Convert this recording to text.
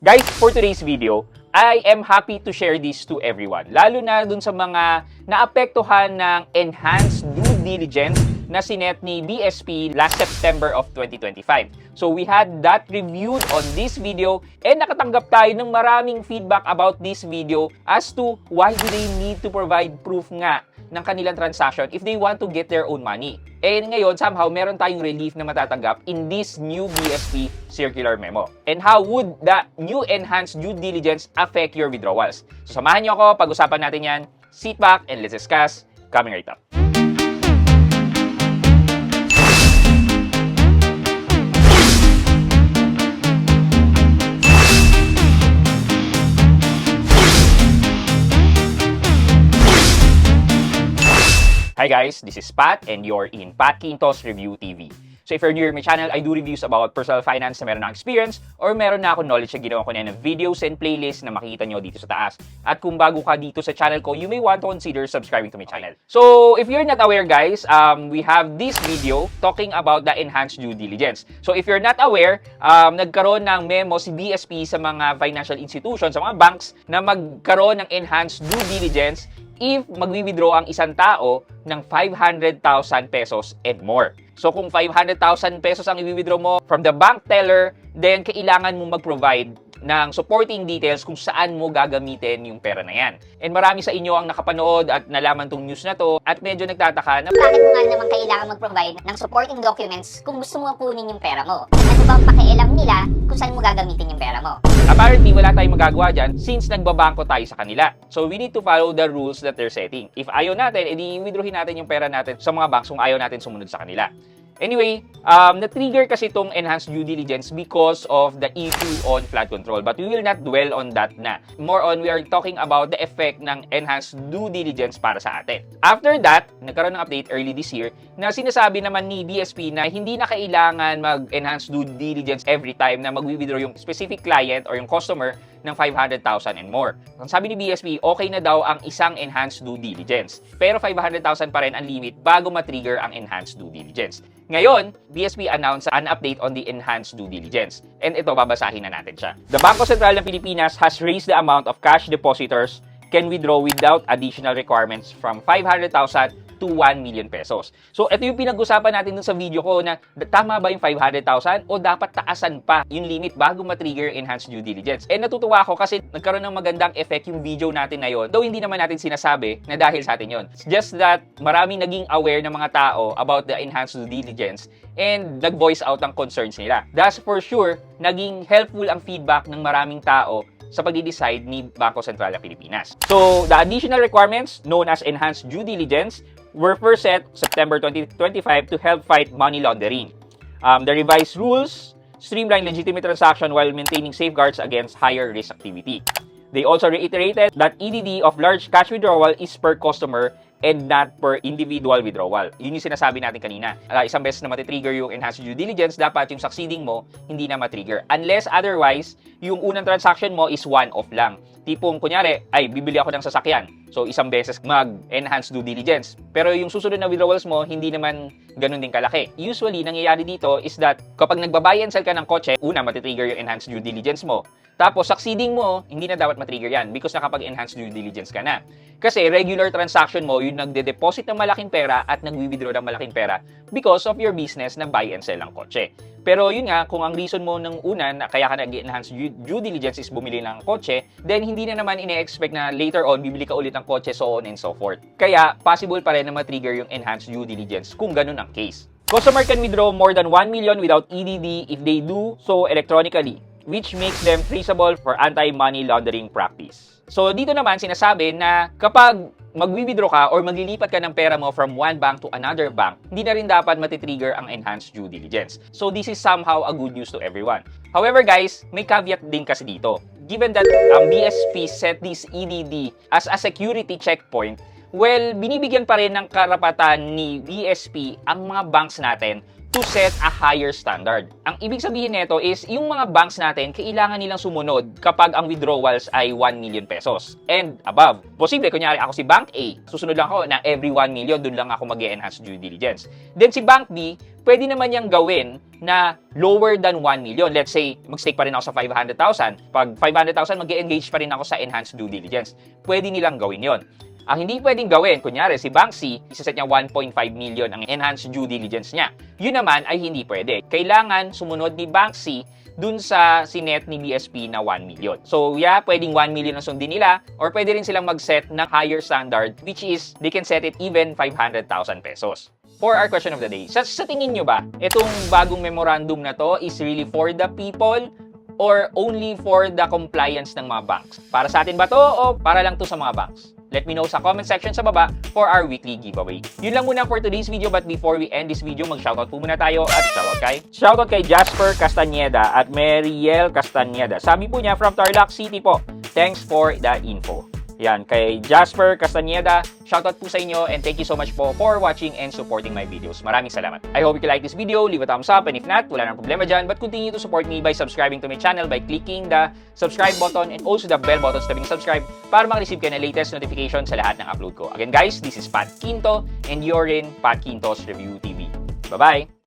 Guys, for today's video, I am happy to share this to everyone. Lalo na dun sa mga naapektuhan ng enhanced due diligence na sinet ni BSP last September of 2025. So we had that reviewed on this video and nakatanggap tayo ng maraming feedback about this video as to why do they need to provide proof nga ng kanilang transaction if they want to get their own money. And ngayon, somehow, meron tayong relief na matatanggap in this new BSP circular memo. And how would the new enhanced due diligence affect your withdrawals? So, samahan niyo ako, pag-usapan natin yan. Sit back and let's discuss. Coming right up. Hi guys, this is Pat and you're in Pat Quintos Review TV. So if you're new to my channel, I do reviews about personal finance na meron na experience or meron na ako knowledge na ginawa ko na ng videos and playlists na makikita nyo dito sa taas. At kung bago ka dito sa channel ko, you may want to consider subscribing to my channel. So if you're not aware guys, we have this video talking about the enhanced due diligence. So if you're not aware, nagkaroon ng memo si BSP sa mga financial institutions, sa mga banks na magkaroon ng enhanced due diligence if magwi-withdraw ang isang tao ng 500,000 pesos and more. So kung 500,000 pesos ang i-withdraw mo from the bank teller, then kailangan mo mag-provide ng supporting details kung saan mo gagamitin yung pera na yan. And marami sa inyo ang nakapanood at nalaman tong news na to at medyo nagtataka na bakit mo nga naman kailangan mag-provide ng supporting documents kung gusto mo kunin yung pera mo? Ano bang pakialam nila kung saan mo gagamitin yung pera mo? Apparently, wala tayong magagawa dyan since nagbabangko tayo sa kanila. So, we need to follow the rules that they're setting. If ayaw natin, edi withdrawin natin yung pera natin sa mga banks kung ayaw natin sumunod sa kanila. Anyway, na-trigger kasi itong enhanced due diligence because of the issue on flood control. But we will not dwell on that na. More on, we are talking about the effect ng enhanced due diligence para sa atin. After that, nagkaroon ng update early this year na sinasabi naman ni BSP na hindi na kailangan mag-enhanced due diligence every time na mag-withdraw yung specific client or yung customer ng 500,000 and more. Ang sabi ni BSP, okay na daw ang isang enhanced due diligence. Pero 500,000 pa rin ang limit bago ma-trigger ang enhanced due diligence. Ngayon, BSP announced an update on the enhanced due diligence. And ito, babasahin na natin siya. The Bangko Sentral ng Pilipinas has raised the amount of cash depositors can withdraw without additional requirements from 500,000 to 1 million pesos. So, ito yung pinag-usapan natin dun sa video ko na tama ba yung 500,000 o dapat taasan pa yung limit bago ma-trigger enhanced due diligence. And natutuwa ako kasi nagkaroon ng magandang effect yung video natin na yun. Though hindi naman natin sinasabi na dahil sa atin yun. It's just that maraming naging aware ng mga tao about the enhanced due diligence and nag-voice out ang concerns nila. Thus, for sure, naging helpful ang feedback ng maraming tao sa pag-decide ni Bangko Sentral ng Pilipinas. So, the additional requirements known as enhanced due diligence were first set September 2025 to help fight money laundering. The revised rules streamline legitimate transaction while maintaining safeguards against higher risk activity. They also reiterated that EDD of large cash withdrawal is per customer and not per individual withdrawal. Yun yung sinasabi natin kanina. Isang beses na matitrigger yung enhanced due diligence, dapat yung succeeding mo, hindi na matrigger. Unless otherwise, yung unang transaction mo is one-off lang. Tipong, kunyari, ay, bibili ako ng sasakyan. So, isang beses mag-enhanced due diligence. Pero yung susunod na withdrawals mo, hindi naman ganun din kalaki. Usually, nangyayari dito is that kapag nagbabuy and sell ka ng kotse, una, matitrigger yung enhanced due diligence mo. Tapos, succeeding mo, hindi na dapat matrigger yan because nakapag-enhanced due diligence ka na. Kasi regular transaction mo, yung nagde-deposit ng malaking pera at nag-withdraw ng malaking pera because of your business na buy and sell ng kotse. Pero yun nga, kung ang reason mo ng una na kaya ka nag-enhance due diligence is bumili ng kotse, then hindi na naman ine-expect na later on bibili ka ulit ng kotse, so on and so forth. Kaya possible pa rin na matrigger yung enhanced due diligence kung ganun ang case. Customer can withdraw more than 1 million without EDD if they do so electronically, which makes them traceable for anti-money laundering practice. So dito naman sinasabi na kapag mag-withdraw ka or maglilipat ka ng pera mo from one bank to another bank, hindi na rin dapat matitrigger ang enhanced due diligence. So this is somehow a good news to everyone. However guys, may caveat din kasi dito. Given that ang BSP set this EDD as a security checkpoint, well, binibigyan pa rin ng karapatan ni BSP ang mga banks natin to set a higher standard. Ang ibig sabihin nito is yung mga banks natin kailangan nilang sumunod kapag ang withdrawals ay 1 million pesos and above. Posible, kunyari ako si Bank A, susunod lang ako na every 1 million, dun lang ako mag-enhance due diligence. Then si Bank B, pwede naman niyang gawin na lower than 1 million. Let's say, mag-stake pa rin ako sa 500,000. Pag 500,000, mag-engage pa rin ako sa enhanced due diligence. Pwede nilang gawin yon. Ang hindi pwedeng gawin, kunyari si Bank C, isaset niya 1.5 million ang enhanced due diligence niya. Yun naman ay hindi pwede. Kailangan sumunod ni Bank C dun sa sinet ni BSP na 1 million. So yeah, pwedeng 1 million ang sundin nila or pwede rin silang mag-set ng higher standard which is they can set it even 500,000 pesos. For our question of the day, sa tingin nyo ba, itong bagong memorandum na to is really for the people or only for the compliance ng mga banks? Para sa atin ba to o para lang to sa mga banks? Let me know sa comment section sa baba for our weekly giveaway. Yun lang muna for today's video, but before we end this video, mag-shoutout po muna tayo at shoutout kay Jasper Castañeda at Mariel Castañeda. Sabi po niya, from Tarlac City po. Thanks for the info. Yan, kay Jasper Castañeda, shoutout po sa inyo and thank you so much po for watching and supporting my videos. Maraming salamat. I hope you like this video, leave a thumbs up, and if not, wala nang problema dyan, but continue to support me by subscribing to my channel by clicking the subscribe button and also the bell button tabing subscribe para makareceive kayo ng latest notification sa lahat ng upload ko. Again guys, this is Pat Quinto and you're in Pat Quinto's Review TV. Bye-bye!